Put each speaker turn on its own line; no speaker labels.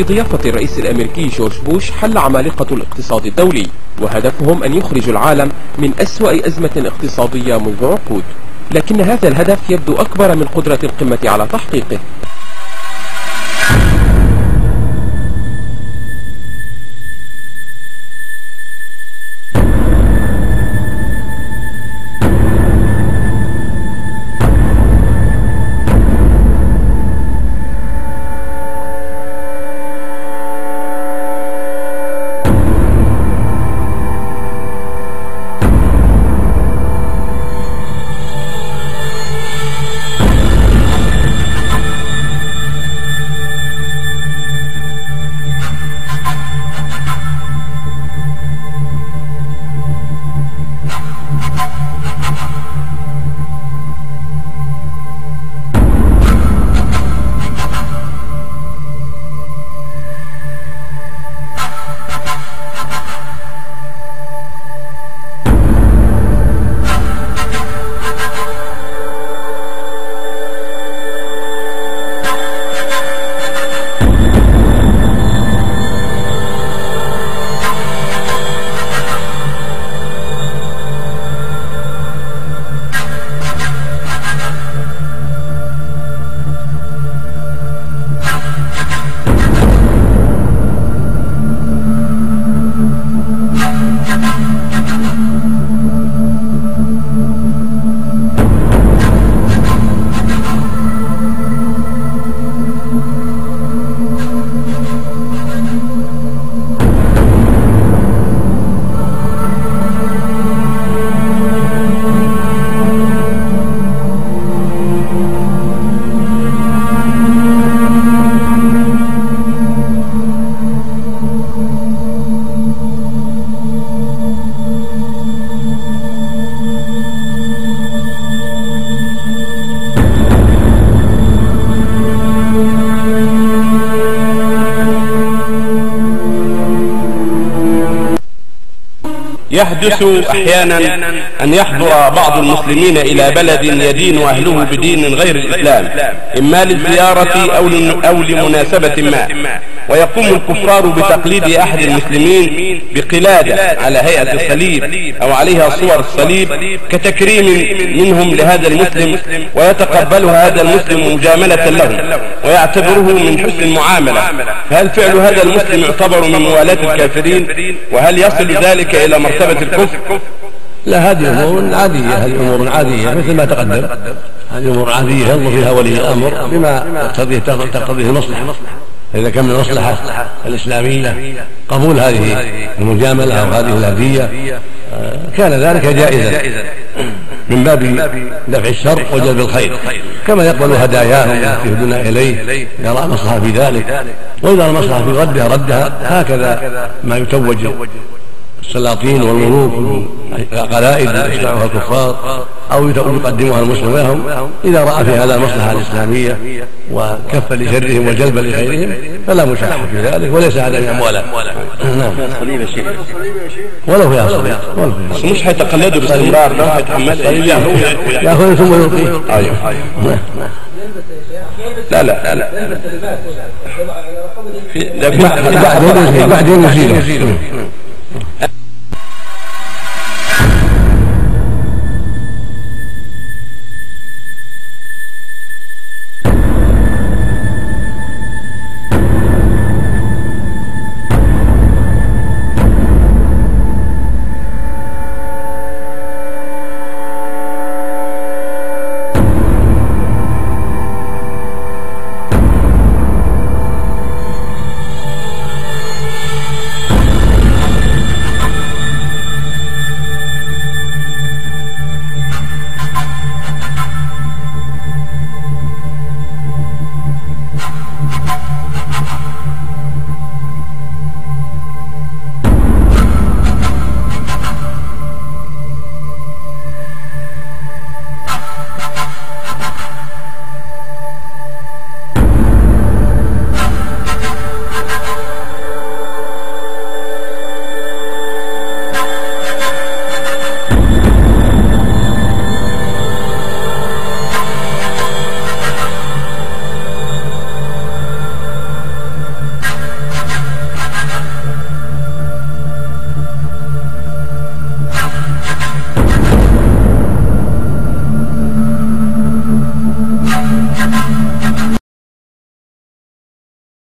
في ضيافة الرئيس الأمريكي جورج بوش حل عمالقة الاقتصاد الدولي، وهدفهم أن يخرجوا العالم من أسوأ أزمة اقتصادية منذ عقود، لكن هذا الهدف يبدو أكبر من قدرة القمة على تحقيقه.
يحدث أحيانا أن يحضر بعض المسلمين إلى بلد يدين أهله بدين غير الإسلام، إما للزيارة أو لمناسبة ما، ويقوم الكفار بتقليد أحد المسلمين بقلادة على هيئة الصليب أو عليها صور الصليب كتكريم منهم لهذا المسلم، ويتقبلها هذا المسلم مجاملة لهم ويعتبره من حسن المعاملة. هل فعل هذا المسلم يعتبر من موالاة الكافرين؟ وهل يصل ذلك إلى مرتبة الكفر؟
لا، هذه أمور عادية، هذه أمور عادية مثل ما تقدم، هذه أمور عادية ينظر فيها ولي الأمر بما تقتضيه المصلحة. إذا كان من المصلحة الإسلامية قبول هذه المجاملة أو هذه الهدية كان ذلك جائزا من باب دفع الشر وجلب الخير، كما يقبل هداياهم يهدون إليه إذا رأى مصلحة في ذلك، وإذا رأى مصلحة في ردها هكذا ما يتوج السلاطين والملوك قلائد يشرعها الكفار أو يقدمها المسلم لهم إذا رأى في هذا المصلحة الإسلامية وكف لشرهم وجلب لخيرهم فلا مشاحة في ذلك، وليس هذا من أمواله. ولو فيها صليب
مش هيتقلدوا باستمرار، لو هيتحمل
يأخذ ثم يلقيه.
لا
بعدين يزيله